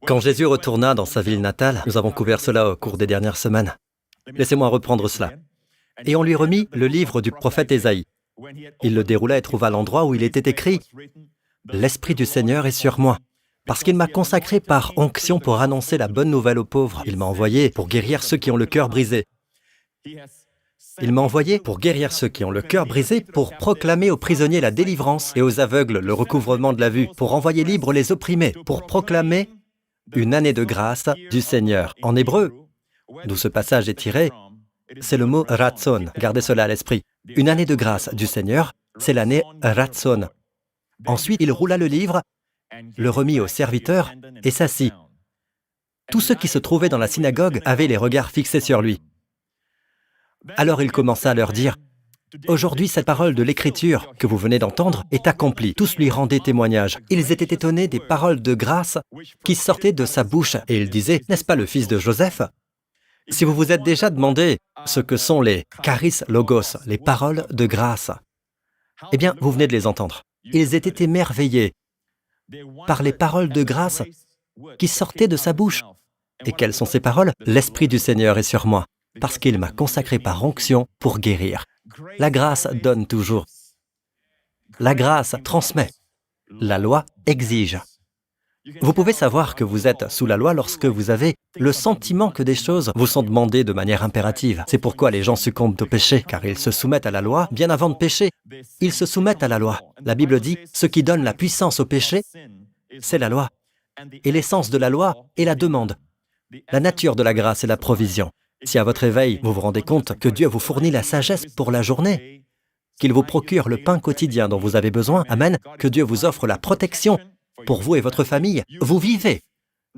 Quand Jésus retourna dans sa ville natale, nous avons couvert cela au cours des dernières semaines. Laissez-moi reprendre cela. Et on lui remit le livre du prophète Ésaïe. Il le déroula et trouva l'endroit où il était écrit « L'Esprit du Seigneur est sur moi, parce qu'il m'a consacré par onction pour annoncer la bonne nouvelle aux pauvres. Il m'a envoyé pour guérir ceux qui ont le cœur brisé. Il m'a envoyé pour guérir ceux qui ont le cœur brisé, pour proclamer aux prisonniers la délivrance et aux aveugles le recouvrement de la vue, pour envoyer libres les opprimés, pour proclamer une année de grâce du Seigneur. » En hébreu, d'où ce passage est tiré, c'est le mot « ratson ». Gardez cela à l'esprit. Une année de grâce du Seigneur, c'est l'année ratson. Ensuite, il roula le livre, le remit aux serviteurs et s'assit. Tous ceux qui se trouvaient dans la synagogue avaient les regards fixés sur lui. Alors il commença à leur dire « Aujourd'hui, cette parole de l'Écriture que vous venez d'entendre est accomplie. » Tous lui rendaient témoignage. Ils étaient étonnés des paroles de grâce qui sortaient de sa bouche. Et ils disaient « N'est-ce pas le fils de Joseph ?» Si vous vous êtes déjà demandé ce que sont les charis logos, les paroles de grâce, eh bien, vous venez de les entendre. Ils étaient émerveillés par les paroles de grâce qui sortaient de sa bouche. Et quelles sont ces paroles? « L'Esprit du Seigneur est sur moi, parce qu'il m'a consacré par onction pour guérir. » La grâce donne toujours. La grâce transmet. La loi exige. Vous pouvez savoir que vous êtes sous la loi lorsque vous avez le sentiment que des choses vous sont demandées de manière impérative. C'est pourquoi les gens succombent au péché, car ils se soumettent à la loi bien avant de pécher. Ils se soumettent à la loi. La Bible dit, ce qui donne la puissance au péché, c'est la loi. Et l'essence de la loi est la demande. La nature de la grâce est la provision. Si à votre éveil, vous vous rendez compte que Dieu vous fournit la sagesse pour la journée, qu'il vous procure le pain quotidien dont vous avez besoin, amen, que Dieu vous offre la protection pour vous et votre famille, vous vivez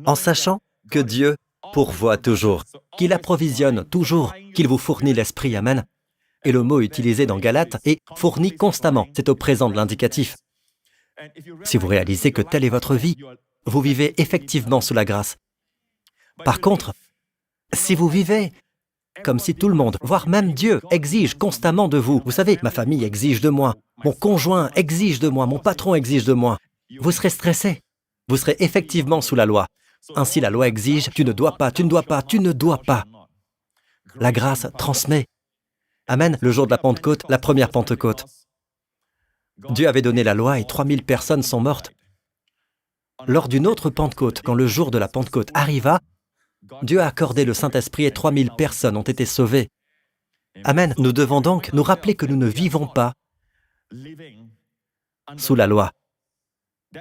en sachant que Dieu pourvoit toujours, qu'il approvisionne toujours, qu'il vous fournit l'esprit, amen. Et le mot utilisé dans Galates est « fourni constamment », c'est au présent de l'indicatif. Si vous réalisez que telle est votre vie, vous vivez effectivement sous la grâce. Par contre, si vous vivez comme si tout le monde, voire même Dieu, exige constamment de vous, vous savez, ma famille exige de moi, mon conjoint exige de moi, mon patron exige de moi, vous serez stressé. Vous serez effectivement sous la loi. Ainsi, la loi exige, tu ne dois pas, tu ne dois pas, tu ne dois pas. La grâce transmet. Amen, le jour de la Pentecôte, la première Pentecôte. Dieu avait donné la loi et 3000 personnes sont mortes. Lors d'une autre Pentecôte, quand le jour de la Pentecôte arriva, Dieu a accordé le Saint-Esprit et 3000 personnes ont été sauvées. Amen, nous devons donc nous rappeler que nous ne vivons pas sous la loi.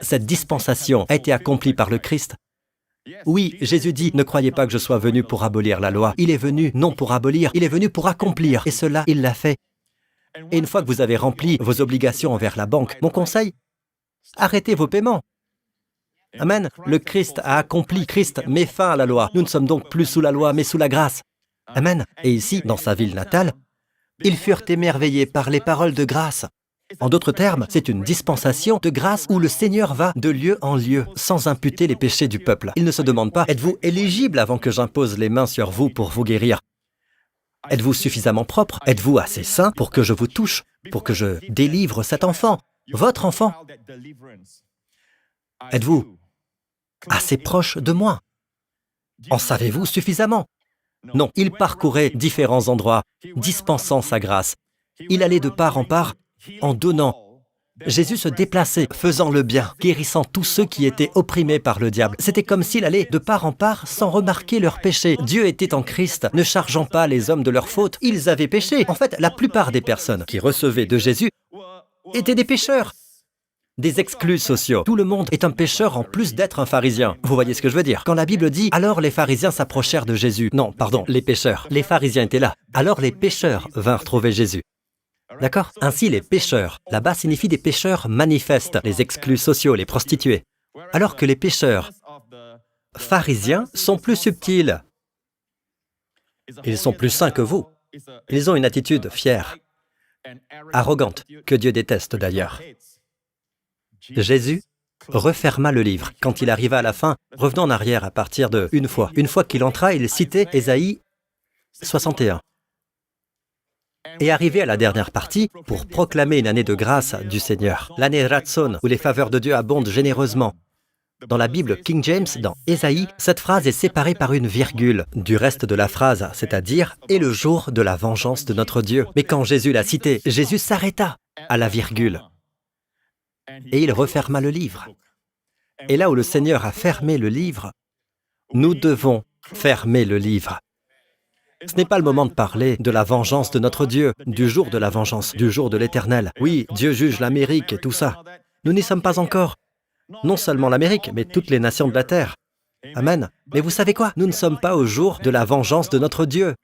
Cette dispensation a été accomplie par le Christ. Oui, Jésus dit, ne croyez pas que je sois venu pour abolir la loi. Il est venu non pour abolir, il est venu pour accomplir. Et cela, il l'a fait. Et une fois que vous avez rempli vos obligations envers la banque, mon conseil, arrêtez vos paiements. Amen. Le Christ a accompli, Christ met fin à la loi. Nous ne sommes donc plus sous la loi, mais sous la grâce. Amen. Et ici, dans sa ville natale, ils furent émerveillés par les paroles de grâce. En d'autres termes, c'est une dispensation de grâce où le Seigneur va de lieu en lieu, sans imputer les péchés du peuple. Il ne se demande pas, êtes-vous éligible avant que j'impose les mains sur vous pour vous guérir? Êtes-vous suffisamment propre? Êtes-vous assez saint pour que je vous touche, pour que je délivre cet enfant, votre enfant? Êtes-vous assez proche de moi? En savez-vous suffisamment? Non, il parcourait différents endroits, dispensant sa grâce. Il allait de part en part, en donnant. Jésus se déplaçait, faisant le bien, guérissant tous ceux qui étaient opprimés par le diable. C'était comme s'il allait de part en part sans remarquer leurs péchés. Dieu était en Christ, ne chargeant pas les hommes de leurs fautes. Ils avaient péché. En fait, la plupart des personnes qui recevaient de Jésus étaient des pécheurs, des exclus sociaux. Tout le monde est un pécheur en plus d'être un pharisien. Vous voyez ce que je veux dire? Quand la Bible dit « Alors les pharisiens s'approchèrent de Jésus », non, pardon, les pécheurs. Les pharisiens étaient là. Alors les pécheurs vinrent trouver Jésus. D'accord? Ainsi, les pécheurs, là-bas, signifie des pécheurs manifestes, les exclus sociaux, les prostituées. Alors que les pécheurs pharisiens sont plus subtils. Ils sont plus saints que vous. Ils ont une attitude fière, arrogante, que Dieu déteste d'ailleurs. Jésus referma le livre. Quand il arriva à la fin, revenons en arrière à partir de une fois. Une fois qu'il entra, il citait Ésaïe 61. Et arrivé à la dernière partie, pour proclamer une année de grâce du Seigneur, l'année Ratson, où les faveurs de Dieu abondent généreusement. Dans la Bible King James, dans Ésaïe, cette phrase est séparée par une virgule du reste de la phrase, c'est-à-dire « et le jour de la vengeance de notre Dieu ». Mais quand Jésus l'a cité, Jésus s'arrêta à la virgule et il referma le livre. Et là où le Seigneur a fermé le livre, nous devons fermer le livre. Ce n'est pas le moment de parler de la vengeance de notre Dieu, du jour de la vengeance, du jour de l'Éternel. Oui, Dieu juge l'Amérique et tout ça. Nous n'y sommes pas encore. Non seulement l'Amérique, mais toutes les nations de la terre. Amen. Mais vous savez quoi? Nous ne sommes pas au jour de la vengeance de notre Dieu.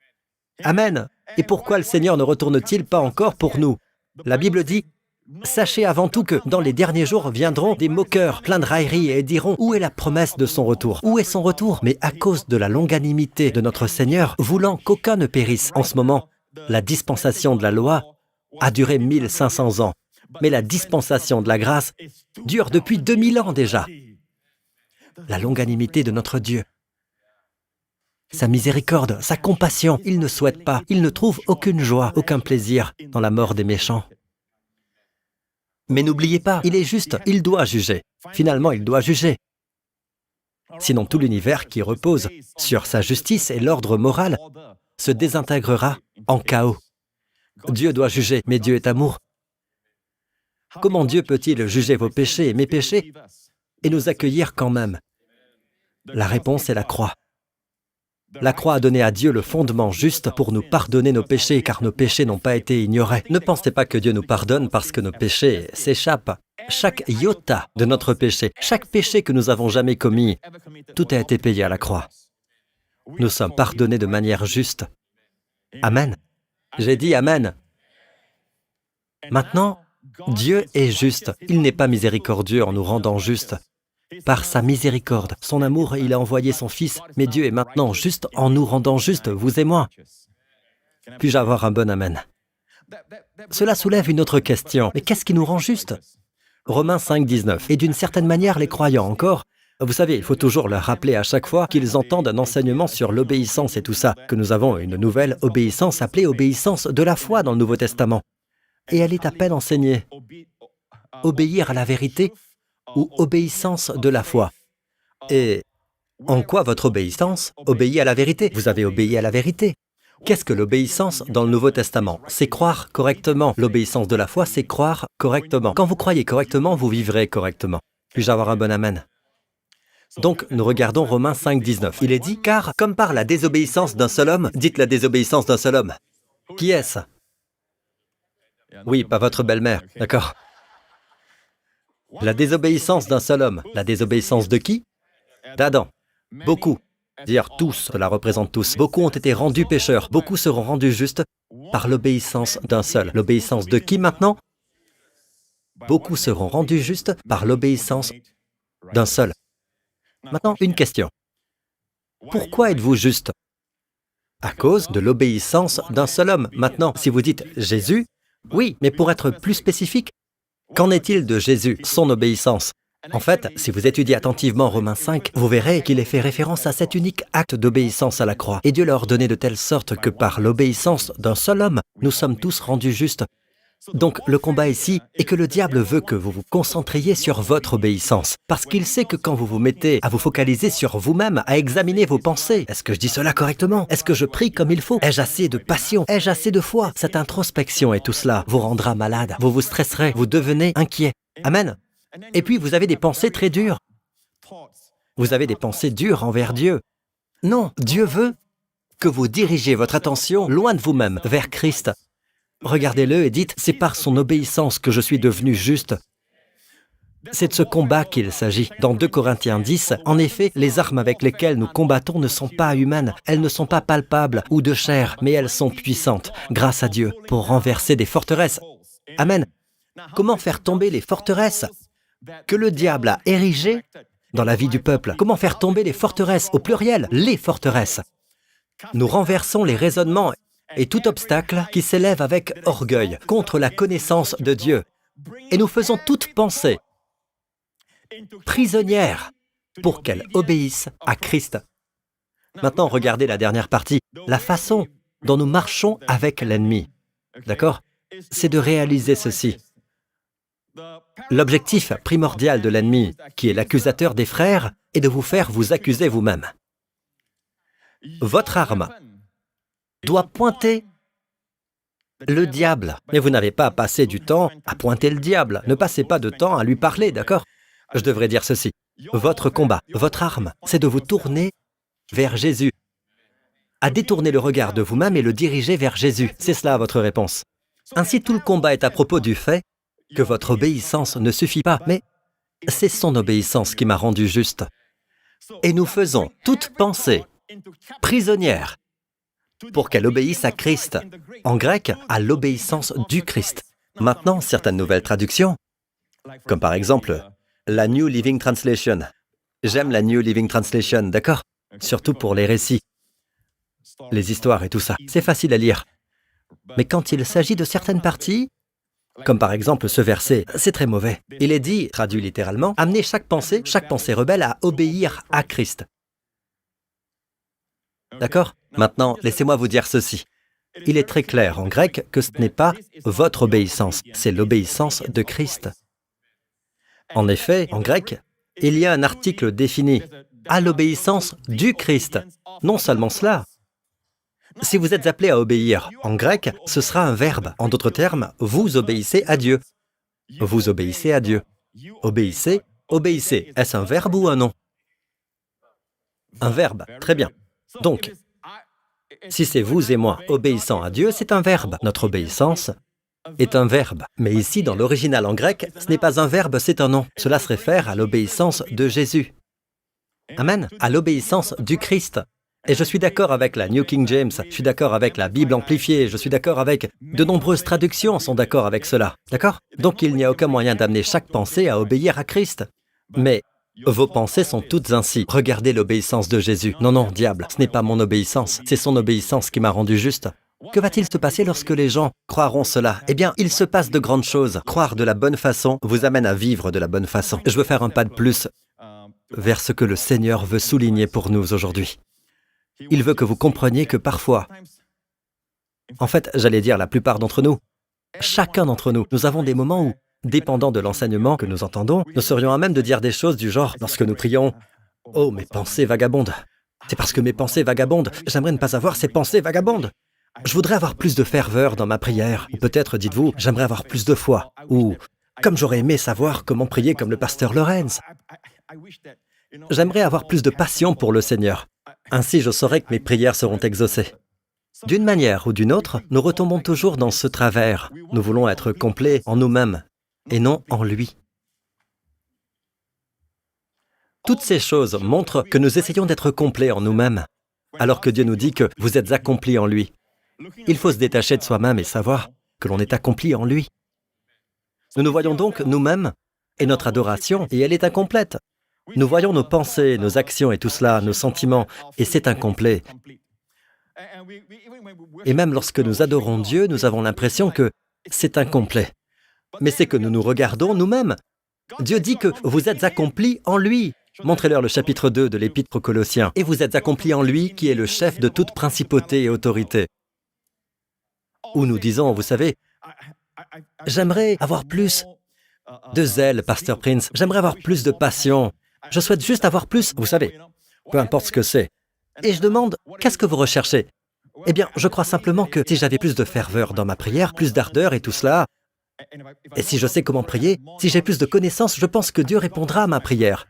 Amen. Et pourquoi le Seigneur ne retourne-t-il pas encore pour nous? La Bible dit, « Sachez avant tout que dans les derniers jours viendront des moqueurs, pleins de railleries, et diront, où est la promesse de son retour? Où est son retour? Mais à cause de la longanimité de notre Seigneur, voulant qu'aucun ne périsse. En ce moment, la dispensation de la loi a duré 1500 ans. Mais la dispensation de la grâce dure depuis 2000 ans déjà. La longanimité de notre Dieu, sa miséricorde, sa compassion, il ne souhaite pas, il ne trouve aucune joie, aucun plaisir dans la mort des méchants. Mais n'oubliez pas, il est juste, il doit juger. Finalement, il doit juger. Sinon, tout l'univers qui repose sur sa justice et l'ordre moral se désintégrera en chaos. Dieu doit juger, mais Dieu est amour. Comment Dieu peut-il juger vos péchés et mes péchés et nous accueillir quand même? La réponse est la croix. La croix a donné à Dieu le fondement juste pour nous pardonner nos péchés, car nos péchés n'ont pas été ignorés. Ne pensez pas que Dieu nous pardonne parce que nos péchés s'échappent. Chaque iota de notre péché, chaque péché que nous avons jamais commis, tout a été payé à la croix. Nous sommes pardonnés de manière juste. Amen. J'ai dit Amen. Maintenant, Dieu est juste. Il n'est pas miséricordieux en nous rendant justes. Par sa miséricorde, son amour, il a envoyé son Fils, mais Dieu est maintenant juste en nous rendant justes, vous et moi. Puis-je avoir un bon Amen? Cela soulève une autre question. Mais qu'est-ce qui nous rend justes? Romains 5, 19. Et d'une certaine manière, les croyants encore, vous savez, il faut toujours leur rappeler à chaque fois qu'ils entendent un enseignement sur l'obéissance et tout ça, que nous avons une nouvelle obéissance appelée obéissance de la foi dans le Nouveau Testament. Et elle est à peine enseignée. Obéir à la vérité ou obéissance de la foi. Et en quoi votre obéissance obéit à la vérité? Vous avez obéi à la vérité. Qu'est-ce que l'obéissance dans le Nouveau Testament? C'est croire correctement. L'obéissance de la foi, c'est croire correctement. Quand vous croyez correctement, vous vivrez correctement. Puis-je avoir un bon Amen? Donc, nous regardons Romains 5, 19. Il est dit, « Car, comme par la désobéissance d'un seul homme, dites la désobéissance d'un seul homme. » Qui est-ce? Oui, pas votre belle-mère, d'accord? La désobéissance d'un seul homme. La désobéissance de qui? D'Adam. Beaucoup. Dire tous, cela représente tous. Beaucoup ont été rendus pécheurs. Beaucoup seront rendus justes par l'obéissance d'un seul. L'obéissance de qui maintenant? Beaucoup seront rendus justes par l'obéissance d'un seul. Maintenant, une question. Pourquoi êtes-vous juste? À cause de l'obéissance d'un seul homme. Maintenant, si vous dites Jésus, oui, mais pour être plus spécifique, qu'en est-il de Jésus, son obéissance? En fait, si vous étudiez attentivement Romains 5, vous verrez qu'il est fait référence à cet unique acte d'obéissance à la croix. Et Dieu l'a ordonné de telle sorte que par l'obéissance d'un seul homme, nous sommes tous rendus justes. Donc, le combat ici est que le diable veut que vous vous concentriez sur votre obéissance, parce qu'il sait que quand vous vous mettez à vous focaliser sur vous-même, à examiner vos pensées, est-ce que je dis cela correctement? Est-ce que je prie comme il faut? Ai-je assez de passion? Ai-je assez de foi? Cette introspection et tout cela vous rendra malade, vous vous stresserez, vous devenez inquiet. Amen. Et puis, vous avez des pensées très dures. Vous avez des pensées dures envers Dieu. Non, Dieu veut que vous dirigiez votre attention loin de vous-même, vers Christ. Regardez-le et dites, c'est par son obéissance que je suis devenu juste. C'est de ce combat qu'il s'agit. Dans 2 Corinthiens 10, en effet, les armes avec lesquelles nous combattons ne sont pas humaines, elles ne sont pas palpables ou de chair, mais elles sont puissantes, grâce à Dieu, pour renverser des forteresses. Amen. Comment faire tomber les forteresses que le diable a érigées dans la vie du peuple? Comment faire tomber les forteresses, au pluriel, les forteresses? Nous renversons les raisonnements et tout obstacle qui s'élève avec orgueil contre la connaissance de Dieu. Et nous faisons toute pensée prisonnière pour qu'elle obéisse à Christ. Maintenant, regardez la dernière partie, la façon dont nous marchons avec l'ennemi. D'accord? C'est de réaliser ceci. L'objectif primordial de l'ennemi, qui est l'accusateur des frères, est de vous faire vous accuser vous-même. Votre arme doit pointer le diable. Mais vous n'avez pas à passer du temps à pointer le diable. Ne passez pas de temps à lui parler, d'accord? Je devrais dire ceci. Votre combat, votre arme, c'est de vous tourner vers Jésus, à détourner le regard de vous-même et le diriger vers Jésus. C'est cela votre réponse. Ainsi, tout le combat est à propos du fait que votre obéissance ne suffit pas, mais c'est son obéissance qui m'a rendu juste. Et nous faisons toute pensée prisonnière pour qu'elle obéisse à Christ. En grec, à l'obéissance du Christ. Maintenant, certaines nouvelles traductions, comme par exemple la New Living Translation. J'aime la New Living Translation, d'accord? Surtout pour les récits, les histoires et tout ça. C'est facile à lire. Mais quand il s'agit de certaines parties, comme par exemple ce verset, c'est très mauvais. Il est dit, traduit littéralement, « Amenez chaque pensée rebelle à obéir à Christ. » D'accord? Maintenant, laissez-moi vous dire ceci. Il est très clair en grec que ce n'est pas votre obéissance, c'est l'obéissance de Christ. En effet, en grec, il y a un article défini à l'obéissance du Christ. Non seulement cela. Si vous êtes appelé à obéir, en grec, ce sera un verbe. En d'autres termes, vous obéissez à Dieu. Vous obéissez à Dieu. Obéissez, obéissez. Est-ce un verbe ou un nom? Un verbe, très bien. Donc, si c'est vous et moi obéissant à Dieu, c'est un verbe. Notre obéissance est un verbe. Mais ici, dans l'original en grec, ce n'est pas un verbe, c'est un nom. Cela se réfère à l'obéissance de Jésus. Amen. À l'obéissance du Christ. Et je suis d'accord avec la New King James, je suis d'accord avec la Bible amplifiée, je suis d'accord avec de nombreuses traductions sont d'accord avec cela. D'accord? Donc il n'y a aucun moyen d'amener chaque pensée à obéir à Christ. Mais vos pensées sont toutes ainsi. Regardez l'obéissance de Jésus. Non, non, diable, ce n'est pas mon obéissance, c'est son obéissance qui m'a rendu juste. Que va-t-il se passer lorsque les gens croiront cela? Eh bien, il se passe de grandes choses. Croire de la bonne façon vous amène à vivre de la bonne façon. Je veux faire un pas de plus vers ce que le Seigneur veut souligner pour nous aujourd'hui. Il veut que vous compreniez que parfois, en fait, j'allais dire la plupart d'entre nous, chacun d'entre nous, nous avons des moments où, dépendant de l'enseignement que nous entendons, nous serions à même de dire des choses du genre, lorsque nous prions, « Oh, mes pensées vagabondes, c'est parce que mes pensées vagabondent, j'aimerais ne pas avoir ces pensées vagabondes. Je voudrais avoir plus de ferveur dans ma prière. » Ou peut-être, dites-vous, « J'aimerais avoir plus de foi. » Ou « Comme j'aurais aimé savoir comment prier comme le pasteur Lorenz. » J'aimerais avoir plus de passion pour le Seigneur. Ainsi, je saurais que mes prières seront exaucées. D'une manière ou d'une autre, nous retombons toujours dans ce travers. Nous voulons être complets en nous-mêmes et non en lui. Toutes ces choses montrent que nous essayons d'être complets en nous-mêmes, alors que Dieu nous dit que vous êtes accomplis en lui. Il faut se détacher de soi-même et savoir que l'on est accompli en lui. Nous nous voyons donc nous-mêmes et notre adoration, et elle est incomplète. Nous voyons nos pensées, nos actions et tout cela, nos sentiments, et c'est incomplet. Et même lorsque nous adorons Dieu, nous avons l'impression que c'est incomplet. Mais c'est que nous nous regardons nous-mêmes. Dieu dit que vous êtes accomplis en lui. Montrez-leur le chapitre 2 de l'Épître aux Colossiens. Et vous êtes accomplis en lui, qui est le chef de toute principauté et autorité. Où nous disons, vous savez, j'aimerais avoir plus de zèle, Pasteur Prince. J'aimerais avoir plus de passion. Je souhaite juste avoir plus, vous savez, peu importe ce que c'est. Et je demande, qu'est-ce que vous recherchez? Eh bien, je crois simplement que si j'avais plus de ferveur dans ma prière, plus d'ardeur et tout cela, et si je sais comment prier, si j'ai plus de connaissances, je pense que Dieu répondra à ma prière.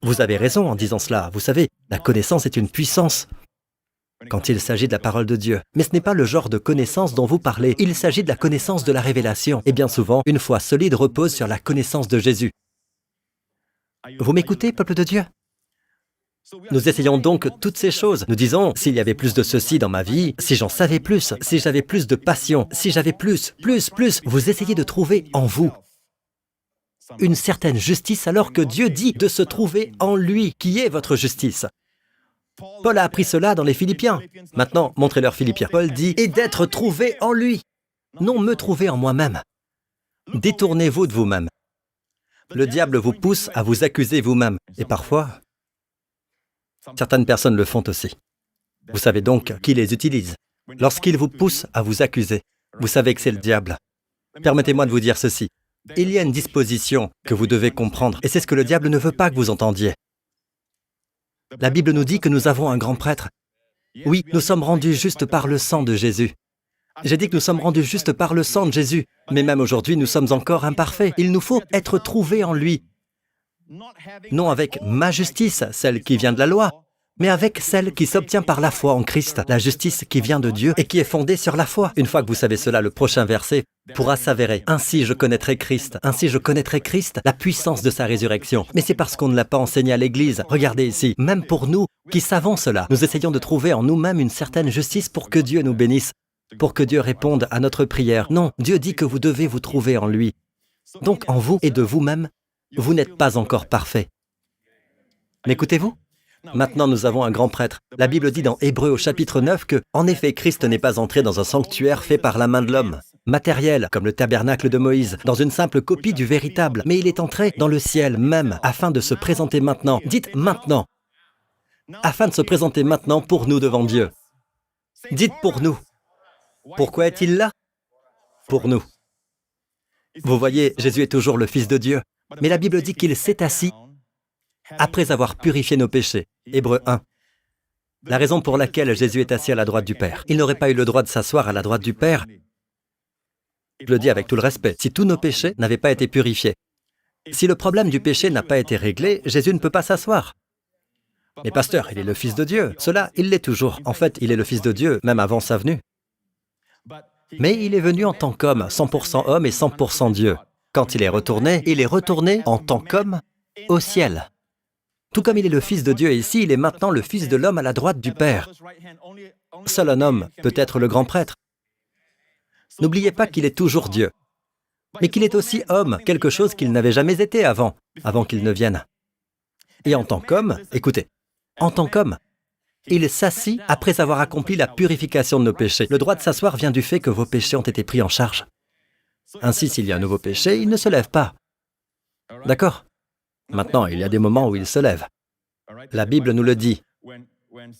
Vous avez raison en disant cela. Vous savez, la connaissance est une puissance quand il s'agit de la parole de Dieu. Mais ce n'est pas le genre de connaissance dont vous parlez. Il s'agit de la connaissance de la révélation. Et bien souvent, une foi solide repose sur la connaissance de Jésus. Vous m'écoutez, peuple de Dieu? Nous essayons donc toutes ces choses. Nous disons, s'il y avait plus de ceci dans ma vie, si j'en savais plus, si j'avais plus de passion, si j'avais plus, vous essayez de trouver en vous une certaine justice alors que Dieu dit de se trouver en lui, qui est votre justice. Paul a appris cela dans les Philippiens. Maintenant, montrez-leur Philippiens. Paul dit, et d'être trouvé en lui, non me trouver en moi-même. Détournez-vous de vous-même. Le diable vous pousse à vous accuser vous-même. Et parfois, certaines personnes le font aussi. Vous savez donc qui les utilise. Lorsqu'il vous pousse à vous accuser, vous savez que c'est le diable. Permettez-moi de vous dire ceci. Il y a une disposition que vous devez comprendre, et c'est ce que le diable ne veut pas que vous entendiez. La Bible nous dit que nous avons un grand prêtre. Oui, nous sommes rendus justes par le sang de Jésus. J'ai dit que nous sommes rendus justes par le sang de Jésus, mais même aujourd'hui, nous sommes encore imparfaits. Il nous faut être trouvés en lui, non avec ma justice, celle qui vient de la loi, mais avec celle qui s'obtient par la foi en Christ, la justice qui vient de Dieu et qui est fondée sur la foi. Une fois que vous savez cela, le prochain verset pourra s'avérer. Ainsi je connaîtrai Christ, la puissance de sa résurrection. Mais c'est parce qu'on ne l'a pas enseigné à l'Église. Regardez ici, même pour nous qui savons cela, nous essayons de trouver en nous-mêmes une certaine justice pour que Dieu nous bénisse, pour que Dieu réponde à notre prière. Non, Dieu dit que vous devez vous trouver en lui. Donc en vous et de vous-même, vous n'êtes pas encore parfait. M'écoutez-vous ? Maintenant, nous avons un grand prêtre. La Bible dit dans Hébreux au chapitre 9 que, en effet, Christ n'est pas entré dans un sanctuaire fait par la main de l'homme, matériel, comme le tabernacle de Moïse, dans une simple copie du véritable, mais il est entré dans le ciel même, afin de se présenter maintenant. Dites maintenant. Afin de se présenter maintenant pour nous devant Dieu. Dites pour nous. Pourquoi est-il là? Pour nous. Vous voyez, Jésus est toujours le Fils de Dieu, mais la Bible dit qu'il s'est assis après avoir purifié nos péchés. Hébreux 1. La raison pour laquelle Jésus est assis à la droite du Père. Il n'aurait pas eu le droit de s'asseoir à la droite du Père. Je le dis avec tout le respect, si tous nos péchés n'avaient pas été purifiés. Si le problème du péché n'a pas été réglé, Jésus ne peut pas s'asseoir. Mais pasteur, il est le Fils de Dieu. Cela, il l'est toujours. En fait, il est le Fils de Dieu, même avant sa venue. Mais il est venu en tant qu'homme, 100% homme et 100% Dieu. Quand il est retourné en tant qu'homme au ciel. Tout comme il est le Fils de Dieu ici, il est maintenant le Fils de l'homme à la droite du Père. Seul un homme peut être le grand prêtre. N'oubliez pas qu'il est toujours Dieu, mais qu'il est aussi homme, quelque chose qu'il n'avait jamais été avant qu'il ne vienne. Et en tant qu'homme, écoutez, en tant qu'homme, il s'assit après avoir accompli la purification de nos péchés. Le droit de s'asseoir vient du fait que vos péchés ont été pris en charge. Ainsi, s'il y a un nouveau péché, il ne se lève pas. D'accord ? Maintenant, il y a des moments où il se lève. La Bible nous le dit.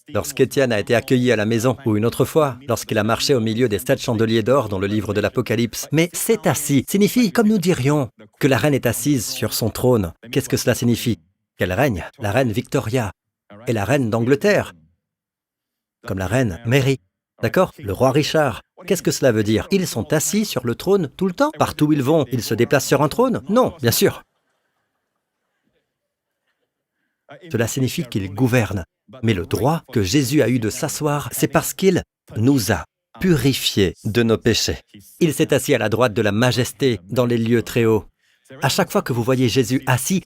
Lorsqu'Étienne a été accueilli à la maison, ou une autre fois, lorsqu'il a marché au milieu des 7 chandeliers d'or dans le livre de l'Apocalypse. Mais « c'est assis » signifie, comme nous dirions, que la reine est assise sur son trône. Qu'est-ce que cela signifie? Qu'elle règne, la reine Victoria, et la reine d'Angleterre, comme la reine Mary. D'accord? Le roi Richard. Qu'est-ce que cela veut dire? Ils sont assis sur le trône tout le temps? Partout où ils vont, ils se déplacent sur un trône? Non, bien sûr. Cela signifie qu'ils gouvernent. Mais le droit que Jésus a eu de s'asseoir, c'est parce qu'il nous a purifiés de nos péchés. Il s'est assis à la droite de la majesté dans les lieux très hauts. À chaque fois que vous voyez Jésus assis,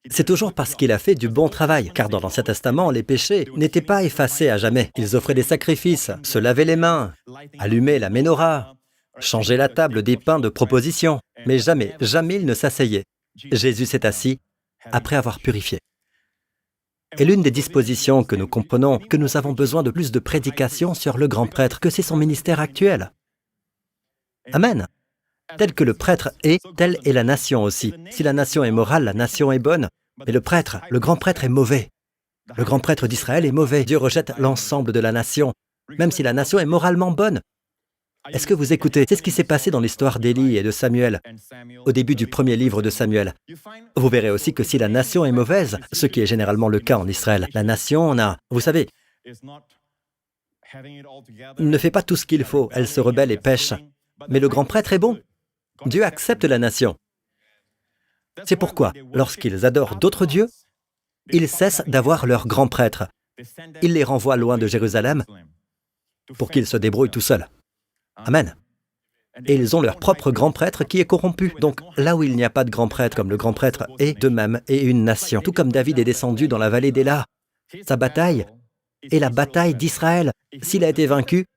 c'est toujours parce qu'il a fait du bon travail, car dans l'Ancien Testament, les péchés n'étaient pas effacés à jamais. Ils offraient des sacrifices, se lavaient les mains, allumaient la menorah, changeaient la table des pains de proposition, mais jamais il ne s'asseyait. Jésus s'est assis après avoir purifié. Et l'une des dispositions que nous comprenons, que nous avons besoin de plus de prédication sur le grand prêtre, que c'est son ministère actuel. Amen. Tel que le prêtre est, telle est la nation aussi. Si la nation est morale, la nation est bonne. Mais le grand prêtre est mauvais. Le grand prêtre d'Israël est mauvais. Dieu rejette l'ensemble de la nation, même si la nation est moralement bonne. Est-ce que vous écoutez? C'est ce qui s'est passé dans l'histoire d'Élie et de Samuel, au début du premier livre de Samuel. Vous verrez aussi que si la nation est mauvaise, ce qui est généralement le cas en Israël, la nation vous savez, ne fait pas tout ce qu'il faut, elle se rebelle et pêche. Mais le grand prêtre est bon. Dieu accepte la nation. C'est pourquoi, lorsqu'ils adorent d'autres dieux, ils cessent d'avoir leur grand prêtre. Ils les renvoient loin de Jérusalem pour qu'ils se débrouillent tout seuls. Amen. Et ils ont leur propre grand prêtre qui est corrompu. Donc, là où il n'y a pas de grand prêtre comme le grand prêtre est de même et une nation. Tout comme David est descendu dans la vallée d'Éla. Sa bataille est la bataille d'Israël. S'il a été vaincu,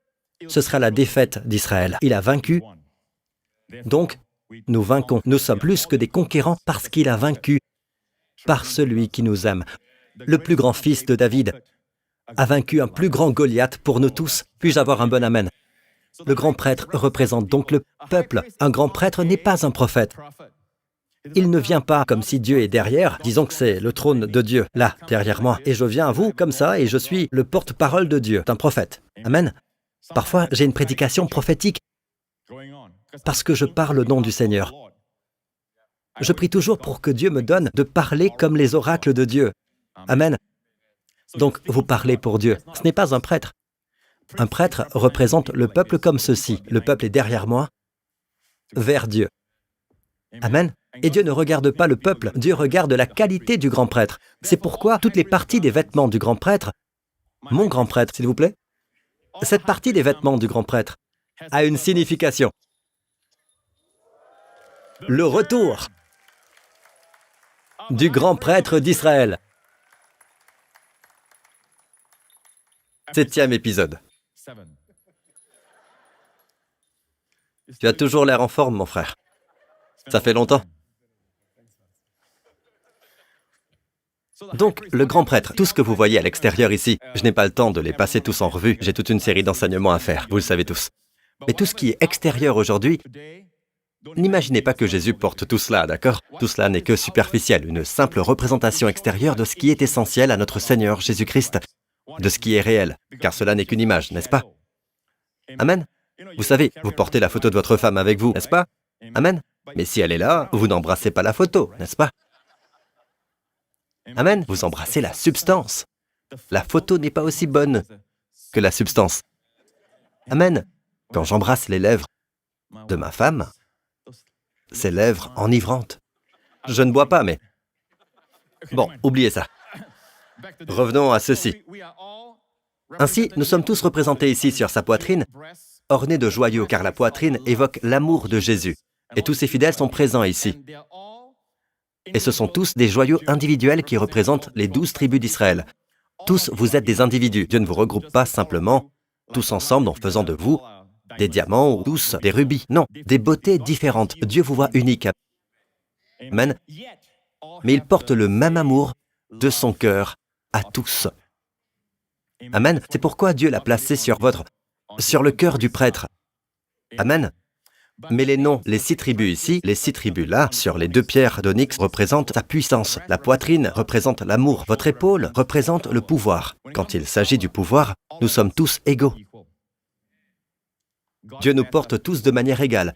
ce sera la défaite d'Israël. Il a vaincu. Donc, nous vainquons. Nous sommes plus que des conquérants parce qu'il a vaincu par celui qui nous aime. Le plus grand fils de David a vaincu un plus grand Goliath pour nous tous. Puis-je avoir un bon amen? Le grand prêtre représente donc le peuple. Un grand prêtre n'est pas un prophète. Il ne vient pas comme si Dieu est derrière. Disons que c'est le trône de Dieu, là, derrière moi. Et je viens à vous comme ça et je suis le porte-parole de Dieu, d'un prophète. Amen. Parfois, j'ai une prédication prophétique. Parce que je parle au nom du Seigneur. Je prie toujours pour que Dieu me donne de parler comme les oracles de Dieu. Amen. Donc, vous parlez pour Dieu. Ce n'est pas un prêtre. Un prêtre représente le peuple comme ceci. Le peuple est derrière moi, vers Dieu. Amen. Et Dieu ne regarde pas le peuple, Dieu regarde la qualité du grand prêtre. C'est pourquoi toutes les parties des vêtements du grand prêtre, mon grand prêtre, s'il vous plaît, cette partie des vêtements du grand prêtre a une signification. Le retour du grand prêtre d'Israël. 7e épisode. Tu as toujours l'air en forme, mon frère. Ça fait longtemps. Donc, le grand prêtre, tout ce que vous voyez à l'extérieur ici, je n'ai pas le temps de les passer tous en revue, j'ai toute une série d'enseignements à faire, vous le savez tous. Mais tout ce qui est extérieur aujourd'hui, n'imaginez pas que Jésus porte tout cela, d'accord? Tout cela n'est que superficiel, une simple représentation extérieure de ce qui est essentiel à notre Seigneur Jésus-Christ, de ce qui est réel, car cela n'est qu'une image, n'est-ce pas? Amen. Vous savez, vous portez la photo de votre femme avec vous, n'est-ce pas? Amen. Mais si elle est là, vous n'embrassez pas la photo, n'est-ce pas? Amen. Vous embrassez la substance. La photo n'est pas aussi bonne que la substance. Amen. Quand j'embrasse les lèvres de ma femme, ces lèvres enivrantes. Je ne bois pas, mais... Bon, oubliez ça. Revenons à ceci. Ainsi, nous sommes tous représentés ici sur sa poitrine, ornés de joyaux, car la poitrine évoque l'amour de Jésus. Et tous ces fidèles sont présents ici. Et ce sont tous des joyaux individuels qui représentent les 12 tribus d'Israël. Tous, vous êtes des individus. Dieu ne vous regroupe pas simplement, tous ensemble, en faisant de vous des diamants ou tous des rubis. Non, des beautés différentes. Dieu vous voit unique. Amen. Mais il porte le même amour de son cœur à tous. Amen. C'est pourquoi Dieu l'a placé sur le cœur du prêtre. Amen. Mais les noms, les 6 tribus ici, les 6 tribus là, sur les 2 pierres d'onyx représentent sa puissance. La poitrine représente l'amour. Votre épaule représente le pouvoir. Quand il s'agit du pouvoir, nous sommes tous égaux. Dieu nous porte tous de manière égale.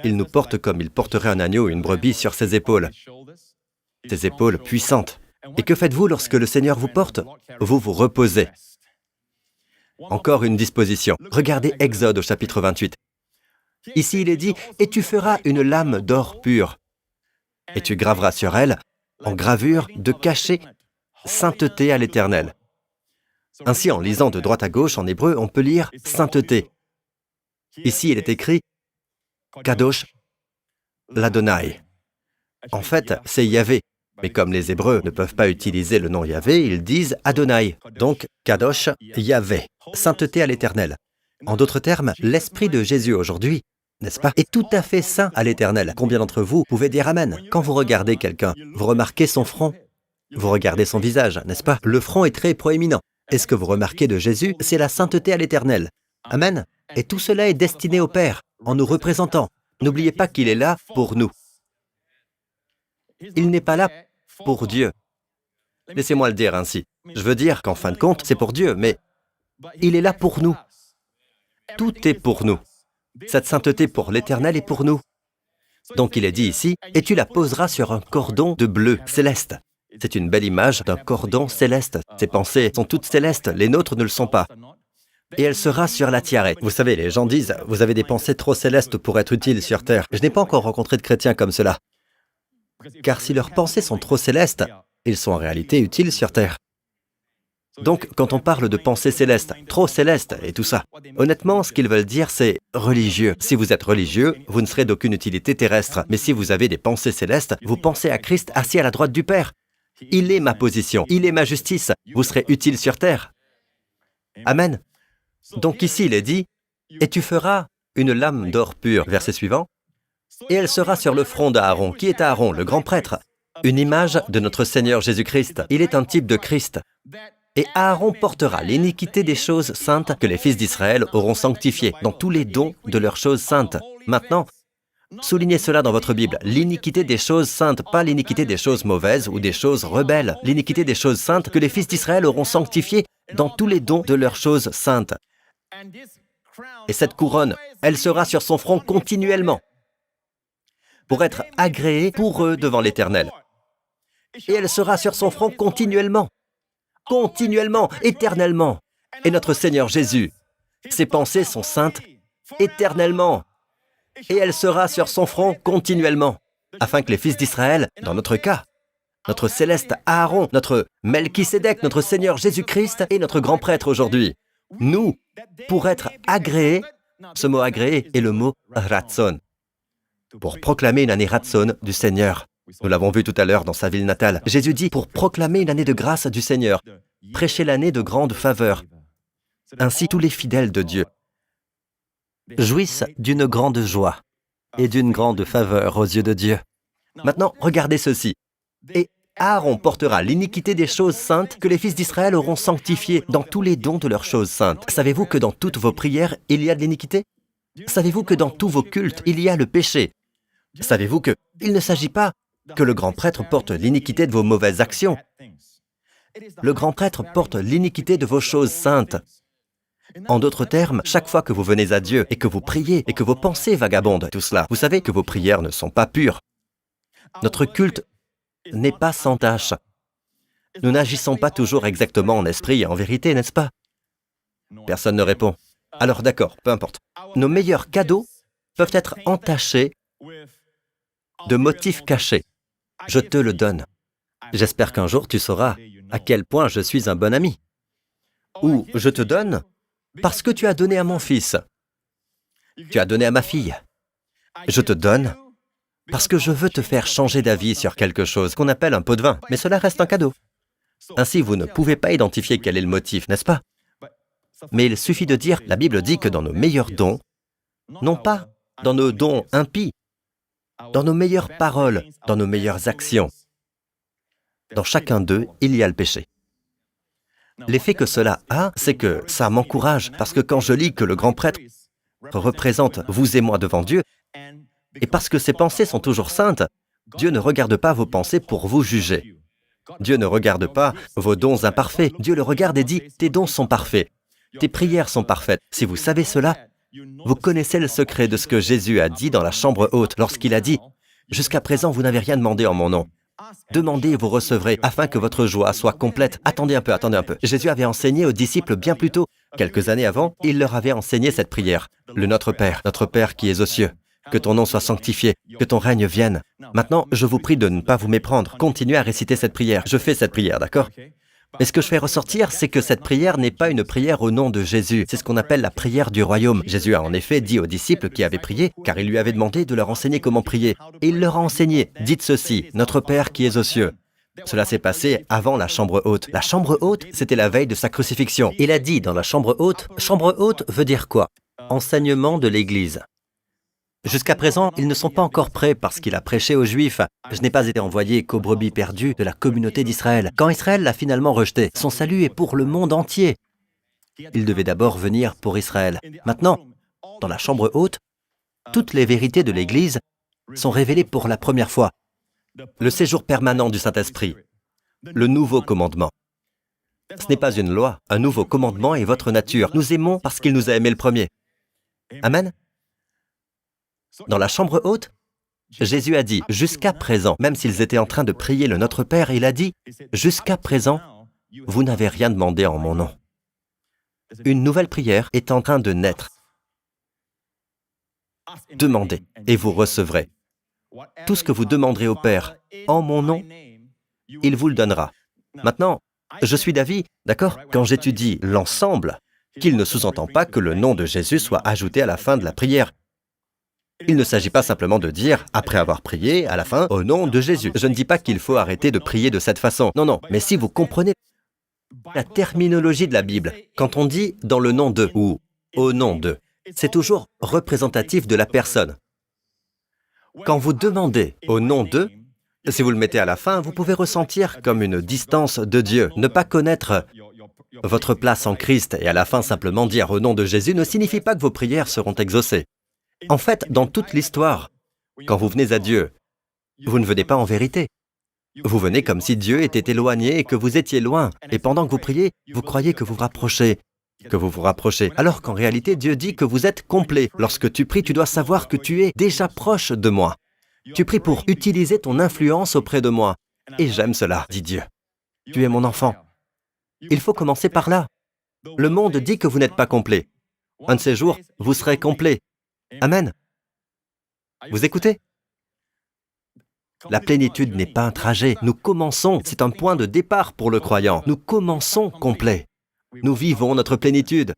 Il nous porte comme il porterait un agneau ou une brebis sur ses épaules puissantes. Et que faites-vous lorsque le Seigneur vous porte? Vous vous reposez. Encore une disposition. Regardez Exode au chapitre 28. Ici, il est dit, « Et tu feras une lame d'or pur, et tu graveras sur elle, en gravure, de cachet, sainteté à l'Éternel. » Ainsi, en lisant de droite à gauche, en hébreu, on peut lire « sainteté ». Ici, il est écrit « Kadosh l'Adonai ». En fait, c'est Yahvé. Mais comme les Hébreux ne peuvent pas utiliser le nom Yahvé, ils disent « Adonai ». Donc, Kadosh, Yahvé, sainteté à l'Éternel. En d'autres termes, l'Esprit de Jésus aujourd'hui, n'est-ce pas, est tout à fait saint à l'Éternel. Combien d'entre vous pouvez dire Amen? Quand vous regardez quelqu'un, vous remarquez son front, vous regardez son visage, n'est-ce pas? Le front est très proéminent. Et ce que vous remarquez de Jésus, c'est la sainteté à l'Éternel. Amen. Et tout cela est destiné au Père, en nous représentant. N'oubliez pas qu'il est là pour nous. Il n'est pas là pour Dieu. Laissez-moi le dire ainsi. Je veux dire qu'en fin de compte, c'est pour Dieu, mais il est là pour nous. Tout est pour nous. Cette sainteté pour l'Éternel est pour nous. Donc il est dit ici, « Et tu la poseras sur un cordon de bleu céleste. » C'est une belle image d'un cordon céleste. Ses pensées sont toutes célestes, les nôtres ne le sont pas. Et elle sera sur la tiare. Vous savez, les gens disent, « Vous avez des pensées trop célestes pour être utiles sur terre. » Je n'ai pas encore rencontré de chrétiens comme cela. Car si leurs pensées sont trop célestes, ils sont en réalité utiles sur terre. Donc, quand on parle de pensées célestes, trop célestes et tout ça, honnêtement, ce qu'ils veulent dire, c'est religieux. Si vous êtes religieux, vous ne serez d'aucune utilité terrestre. Mais si vous avez des pensées célestes, vous pensez à Christ assis à la droite du Père. Il est ma position, il est ma justice. Vous serez utile sur terre. Amen. Donc ici, il est dit, « Et tu feras une lame d'or pur. » Verset suivant. « Et elle sera sur le front d'Aaron. » Qui est Aaron? Le grand prêtre. Une image de notre Seigneur Jésus-Christ. Il est un type de Christ. Et Aaron portera l'iniquité des choses saintes que les fils d'Israël auront sanctifiées dans tous les dons de leurs choses saintes. Maintenant, soulignez cela dans votre Bible. L'iniquité des choses saintes, pas l'iniquité des choses mauvaises ou des choses rebelles. L'iniquité des choses saintes que les fils d'Israël auront sanctifiées dans tous les dons de leurs choses saintes. Et cette couronne, elle sera sur son front continuellement, pour être agréée pour eux devant l'Éternel. Et elle sera sur son front continuellement, éternellement. Et notre Seigneur Jésus, ses pensées sont saintes éternellement. Et elle sera sur son front continuellement, afin que les fils d'Israël, dans notre cas, notre céleste Aaron, notre Melchisédek, notre Seigneur Jésus-Christ et notre grand prêtre aujourd'hui, nous, pour être agréés, ce mot agréé est le mot ratson, pour proclamer une année ratson du Seigneur. Nous l'avons vu tout à l'heure dans sa ville natale. Jésus dit pour proclamer une année de grâce du Seigneur, prêcher l'année de grande faveur. Ainsi, tous les fidèles de Dieu jouissent d'une grande joie et d'une grande faveur aux yeux de Dieu. Maintenant, regardez ceci. Et Aaron portera l'iniquité des choses saintes que les fils d'Israël auront sanctifiées dans tous les dons de leurs choses saintes. Savez-vous que dans toutes vos prières, il y a de l'iniquité? Savez-vous que dans tous vos cultes, il y a le péché? Savez-vous que il ne s'agit pas que le grand prêtre porte l'iniquité de vos mauvaises actions? Le grand prêtre porte l'iniquité de vos choses saintes. En d'autres termes, chaque fois que vous venez à Dieu et que vous priez et que vos pensées vagabondent, tout cela, vous savez que vos prières ne sont pas pures. Notre culte n'est pas sans tache. Nous n'agissons pas toujours exactement en esprit et en vérité, n'est-ce pas? Personne ne répond. Alors d'accord, peu importe. Nos meilleurs cadeaux peuvent être entachés de motifs cachés. Je te le donne. J'espère qu'un jour tu sauras à quel point je suis un bon ami. Ou je te donne parce que tu as donné à mon fils. Tu as donné à ma fille. Je te donne parce que je veux te faire changer d'avis sur quelque chose qu'on appelle un pot de vin, mais cela reste un cadeau. Ainsi, vous ne pouvez pas identifier quel est le motif, n'est-ce pas? Mais il suffit de dire, la Bible dit que dans nos meilleurs dons, non pas dans nos dons impies, dans nos meilleures paroles, dans nos meilleures actions, dans chacun d'eux, il y a le péché. L'effet que cela a, c'est que ça m'encourage, parce que quand je lis que le grand prêtre représente vous et moi devant Dieu, et parce que ses pensées sont toujours saintes, Dieu ne regarde pas vos pensées pour vous juger. Dieu ne regarde pas vos dons imparfaits. Dieu le regarde et dit, tes dons sont parfaits, tes prières sont parfaites. Si vous savez cela, vous connaissez le secret de ce que Jésus a dit dans la chambre haute lorsqu'il a dit, « Jusqu'à présent, vous n'avez rien demandé en mon nom. Demandez et vous recevrez, afin que votre joie soit complète. » Attendez un peu. Jésus avait enseigné aux disciples bien plus tôt. Quelques années avant, il leur avait enseigné cette prière. « Le Notre Père qui es aux cieux, que ton nom soit sanctifié, que ton règne vienne. » Maintenant, je vous prie de ne pas vous méprendre. Continuez à réciter cette prière. Je fais cette prière, d'accord? Mais ce que je fais ressortir, c'est que cette prière n'est pas une prière au nom de Jésus. C'est ce qu'on appelle la prière du royaume. Jésus a en effet dit aux disciples qui avaient prié, car il lui avait demandé de leur enseigner comment prier. Et il leur a enseigné, dites ceci, « Notre Père qui es aux cieux. » Cela s'est passé avant la chambre haute. La chambre haute, c'était la veille de sa crucifixion. Il a dit dans la chambre haute veut dire quoi? Enseignement de l'Église. Jusqu'à présent, ils ne sont pas encore prêts parce qu'il a prêché aux Juifs. Je n'ai pas été envoyé qu'aux brebis perdues de la communauté d'Israël. Quand Israël l'a finalement rejeté, son salut est pour le monde entier. Il devait d'abord venir pour Israël. Maintenant, dans la chambre haute, toutes les vérités de l'Église sont révélées pour la première fois. Le séjour permanent du Saint-Esprit, le nouveau commandement. Ce n'est pas une loi, un nouveau commandement est votre nature. Nous aimons parce qu'il nous a aimés le premier. Amen. Dans la chambre haute, Jésus a dit, jusqu'à présent, même s'ils étaient en train de prier le Notre Père, il a dit, jusqu'à présent, vous n'avez rien demandé en mon nom. Une nouvelle prière est en train de naître. Demandez et vous recevrez. Tout ce que vous demanderez au Père en mon nom, il vous le donnera. Maintenant, je suis d'avis, d'accord, quand j'étudie l'ensemble, qu'il ne sous-entend pas que le nom de Jésus soit ajouté à la fin de la prière. Il ne s'agit pas simplement de dire, après avoir prié, à la fin, au nom de Jésus. Je ne dis pas qu'il faut arrêter de prier de cette façon. Non, mais si vous comprenez la terminologie de la Bible, quand on dit dans le nom de ou au nom de, c'est toujours représentatif de la personne. Quand vous demandez au nom de, si vous le mettez à la fin, vous pouvez ressentir comme une distance de Dieu. Ne pas connaître votre place en Christ et à la fin simplement dire au nom de Jésus ne signifie pas que vos prières seront exaucées. En fait, dans toute l'histoire, quand vous venez à Dieu, vous ne venez pas en vérité. Vous venez comme si Dieu était éloigné et que vous étiez loin. Et pendant que vous priez, vous croyez que vous vous rapprochez. que vous vous rapprochez, alors qu'en réalité, Dieu dit que vous êtes complet. Lorsque tu pries, tu dois savoir que tu es déjà proche de moi. Tu pries pour utiliser ton influence auprès de moi. Et j'aime cela, dit Dieu. Tu es mon enfant. Il faut commencer par là. Le monde dit que vous n'êtes pas complet. Un de ces jours, vous serez complet. Amen. Vous écoutez? La plénitude n'est pas un trajet. Nous commençons, c'est un point de départ pour le croyant. Nous commençons complet. Nous vivons notre plénitude.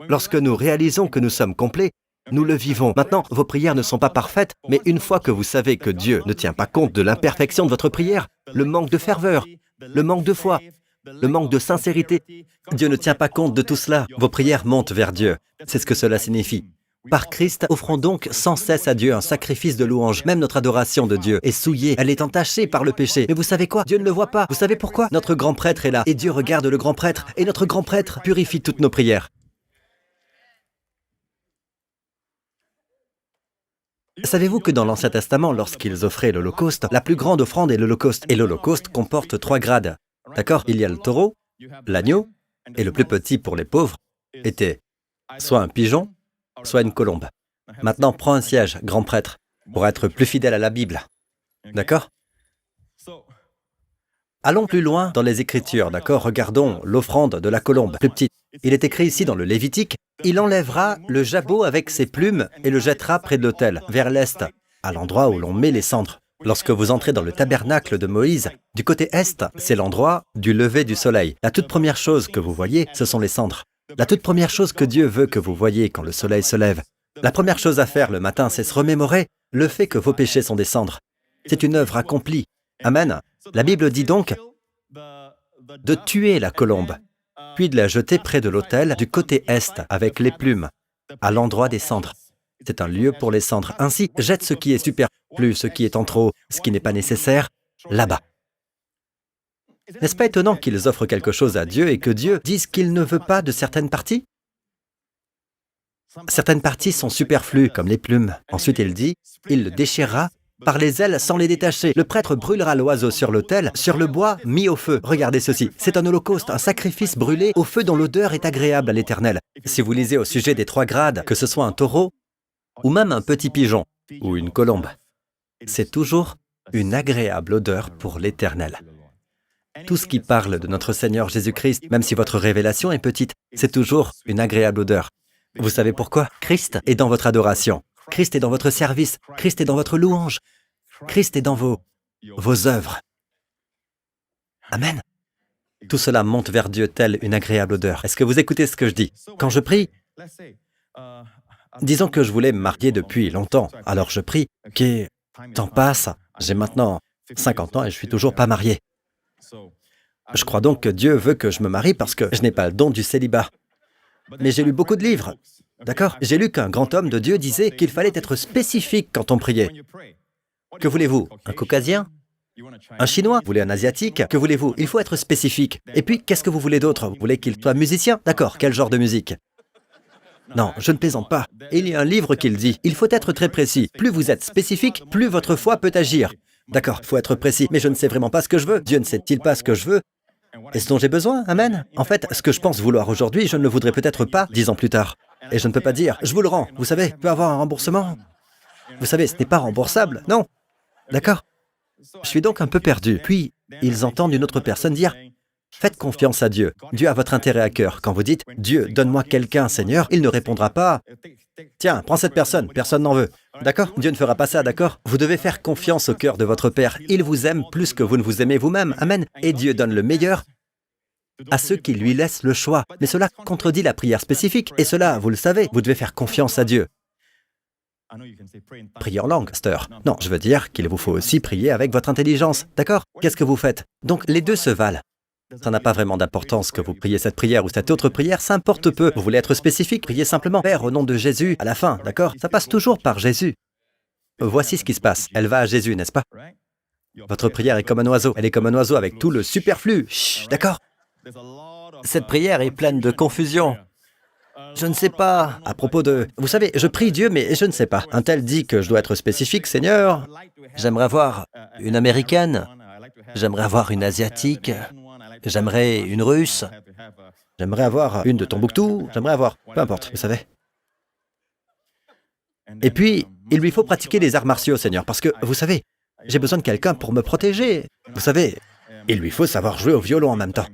Lorsque nous réalisons que nous sommes complets, nous le vivons. Maintenant, vos prières ne sont pas parfaites, mais une fois que vous savez que Dieu ne tient pas compte de l'imperfection de votre prière, le manque de ferveur, le manque de foi, le manque de sincérité, Dieu ne tient pas compte de tout cela. Vos prières montent vers Dieu. C'est ce que cela signifie. Par Christ, offrons donc sans cesse à Dieu un sacrifice de louange. Même notre adoration de Dieu est souillée, elle est entachée par le péché. Mais vous savez quoi? Dieu ne le voit pas. Vous savez pourquoi? Notre grand prêtre est là, et Dieu regarde le grand prêtre, et notre grand prêtre purifie toutes nos prières. Savez-vous que dans l'Ancien Testament, lorsqu'ils offraient l'Holocauste, la plus grande offrande est l'Holocauste, et l'Holocauste comporte 3 grades. D'accord? Il y a le taureau, l'agneau, et le plus petit pour les pauvres était soit un pigeon, soit une colombe. Maintenant, prends un siège, grand prêtre, pour être plus fidèle à la Bible. D'accord? Allons plus loin dans les Écritures, d'accord? Regardons l'offrande de la colombe, plus petite. Il est écrit ici dans le Lévitique, « Il enlèvera le jabot avec ses plumes et le jettera près de l'autel, vers l'est, à l'endroit où l'on met les cendres. » Lorsque vous entrez dans le tabernacle de Moïse, du côté est, c'est l'endroit du lever du soleil. La toute première chose que vous voyez, ce sont les cendres. La toute première chose que Dieu veut que vous voyiez quand le soleil se lève, la première chose à faire le matin, c'est se remémorer le fait que vos péchés sont des cendres. C'est une œuvre accomplie. Amen. La Bible dit donc de tuer la colombe, puis de la jeter près de l'autel du côté est avec les plumes, à l'endroit des cendres. C'est un lieu pour les cendres. Ainsi, jette ce qui est superflu, ce qui est en trop, ce qui n'est pas nécessaire, là-bas. N'est-ce pas étonnant qu'ils offrent quelque chose à Dieu et que Dieu dise qu'il ne veut pas de certaines parties? Certaines parties sont superflues, comme les plumes. Ensuite, il dit, il le déchirera par les ailes sans les détacher. Le prêtre brûlera l'oiseau sur l'autel, sur le bois mis au feu. Regardez ceci, c'est un holocauste, un sacrifice brûlé au feu dont l'odeur est agréable à l'Éternel. Si vous lisez au sujet des 3 grades, que ce soit un taureau, ou même un petit pigeon, ou une colombe, c'est toujours une agréable odeur pour l'Éternel. Tout ce qui parle de notre Seigneur Jésus-Christ, même si votre révélation est petite, c'est toujours une agréable odeur. Vous savez pourquoi? Christ est dans votre adoration. Christ est dans votre service. Christ est dans votre louange. Christ est dans vos œuvres. Amen. Tout cela monte vers Dieu telle une agréable odeur. Est-ce que vous écoutez ce que je dis? Quand je prie, disons que je voulais me marier depuis longtemps, alors je prie, que temps passe, j'ai maintenant 50 ans et je suis toujours pas marié. Je crois donc que Dieu veut que je me marie parce que je n'ai pas le don du célibat. Mais j'ai lu beaucoup de livres, d'accord? J'ai lu qu'un grand homme de Dieu disait qu'il fallait être spécifique quand on priait. Que voulez-vous? Un caucasien? Un chinois? Vous voulez un asiatique? Que voulez-vous? Il faut être spécifique. Et puis, qu'est-ce que vous voulez d'autre? Vous voulez qu'il soit musicien? D'accord, quel genre de musique? Non, je ne plaisante pas. Il y a un livre qui le dit, il faut être très précis. Plus vous êtes spécifique, plus votre foi peut agir. D'accord, il faut être précis, mais je ne sais vraiment pas ce que je veux. Dieu ne sait-il pas ce que je veux? Et ce dont j'ai besoin? Amen. En fait, ce que je pense vouloir aujourd'hui, je ne le voudrais peut-être pas 10 ans plus tard. Et je ne peux pas dire, je vous le rends. Vous savez, peut avoir un remboursement. Vous savez, ce n'est pas remboursable, non. D'accord? Je suis donc un peu perdu. Puis, ils entendent une autre personne dire, faites confiance à Dieu. Dieu a votre intérêt à cœur. Quand vous dites, Dieu, donne-moi quelqu'un, Seigneur, il ne répondra pas, tiens, prends cette personne, personne n'en veut. D'accord? Dieu ne fera pas ça, d'accord? Vous devez faire confiance au cœur de votre Père. Il vous aime plus que vous ne vous aimez vous-même. Amen. Et Dieu donne le meilleur à ceux qui lui laissent le choix. Mais cela contredit la prière spécifique. Et cela, vous le savez, vous devez faire confiance à Dieu. Priez en langue, pasteur. Non, je veux dire qu'il vous faut aussi prier avec votre intelligence. D'accord? Qu'est-ce que vous faites? Donc, les deux se valent. Ça n'a pas vraiment d'importance que vous priez cette prière ou cette autre prière, ça importe peu. Vous voulez être spécifique, priez simplement Père au nom de Jésus à la fin, d'accord? Ça passe toujours par Jésus. Voici ce qui se passe. Elle va à Jésus, n'est-ce pas? Votre prière est comme un oiseau. Elle est comme un oiseau avec tout le superflu. Chut, d'accord? Cette prière est pleine de confusion. Je ne sais pas, à propos de... Vous savez, je prie Dieu, mais je ne sais pas. Un tel dit que je dois être spécifique, Seigneur. J'aimerais avoir une américaine. J'aimerais avoir une asiatique. J'aimerais une russe. J'aimerais avoir une de Tombouctou. J'aimerais avoir... Peu importe, vous savez. Et puis, il lui faut pratiquer les arts martiaux, Seigneur, parce que, vous savez, j'ai besoin de quelqu'un pour me protéger. Vous savez, il lui faut savoir jouer au violon en même temps.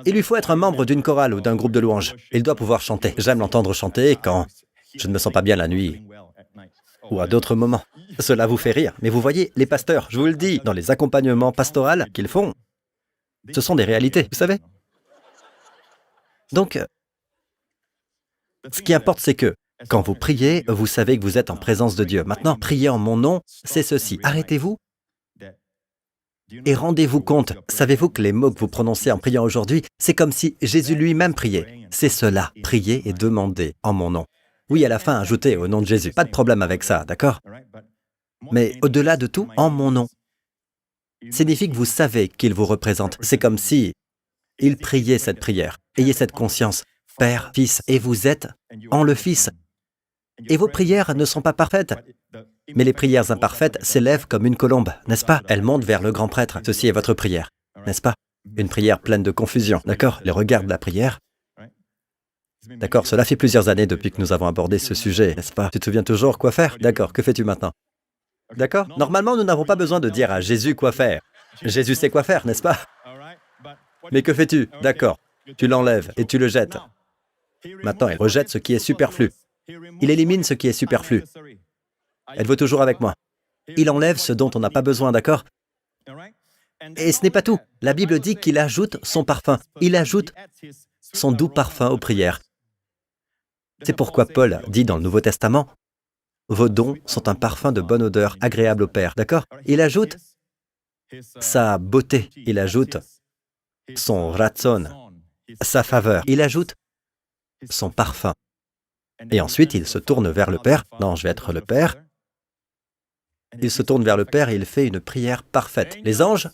Il lui faut être un membre d'une chorale ou d'un groupe de louanges. Il doit pouvoir chanter. J'aime l'entendre chanter quand je ne me sens pas bien la nuit ou à d'autres moments. Cela vous fait rire, mais vous voyez, les pasteurs, je vous le dis, dans les accompagnements pastoraux qu'ils font, ce sont des réalités, vous savez. Donc, ce qui importe, c'est que quand vous priez, vous savez que vous êtes en présence de Dieu. Maintenant, prier en mon nom, c'est ceci. Arrêtez-vous et rendez-vous compte. Savez-vous que les mots que vous prononcez en priant aujourd'hui, c'est comme si Jésus lui-même priait. C'est cela, prier et demander en mon nom. Oui, à la fin, ajoutez au nom de Jésus. Pas de problème avec ça, d'accord? Mais au-delà de tout, en mon nom, signifie que vous savez qu'il vous représente. C'est comme si il priait cette prière. Ayez cette conscience, Père, Fils, et vous êtes en le Fils. Et vos prières ne sont pas parfaites. Mais les prières imparfaites s'élèvent comme une colombe, n'est-ce pas? Elles montent vers le grand prêtre. Ceci est votre prière, n'est-ce pas? Une prière pleine de confusion, d'accord? Les regards de la prière. D'accord, cela fait plusieurs années depuis que nous avons abordé ce sujet, n'est-ce pas? Tu te souviens toujours quoi faire? D'accord, que fais-tu maintenant? D'accord? Normalement, nous n'avons pas besoin de dire à Jésus quoi faire. Jésus sait quoi faire, n'est-ce pas? Mais que fais-tu? D'accord, tu l'enlèves et tu le jettes. Maintenant, il rejette ce qui est superflu. Il élimine ce qui est superflu. Êtes-vous toujours avec moi? Il enlève ce dont on n'a pas besoin, d'accord? Et ce n'est pas tout. La Bible dit qu'il ajoute son parfum. Il ajoute son doux parfum aux prières. C'est pourquoi Paul dit dans le Nouveau Testament, « Vos dons sont un parfum de bonne odeur, agréable au Père. » D'accord? Il ajoute sa beauté. Il ajoute son ratson, sa faveur. Il ajoute son parfum. Et ensuite, il se tourne vers le Père. Non, je vais être le Père. Il se tourne vers le Père et il fait une prière parfaite. Les anges,